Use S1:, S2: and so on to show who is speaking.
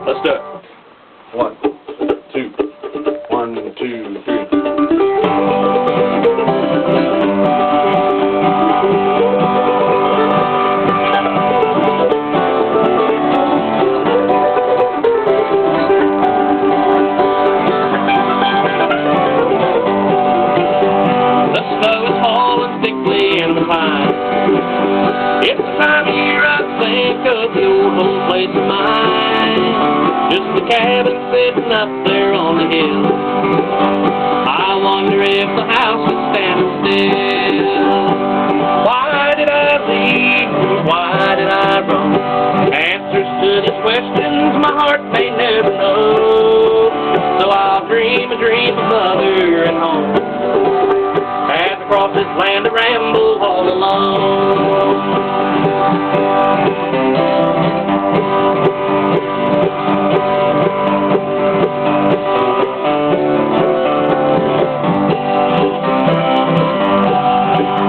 S1: Let's do it. 1, 2, 1, 2, 3. The snow is falling thickly in the pines. It's the time of year I think of the old home place of mine. Just the cabin sitting up there on the hill. I wonder if the house is standing still. Why did I leave? Why did I run? Answers to these questions my heart may never know. So I'll dream a dream of mother and home. As across this land to ramble all alone.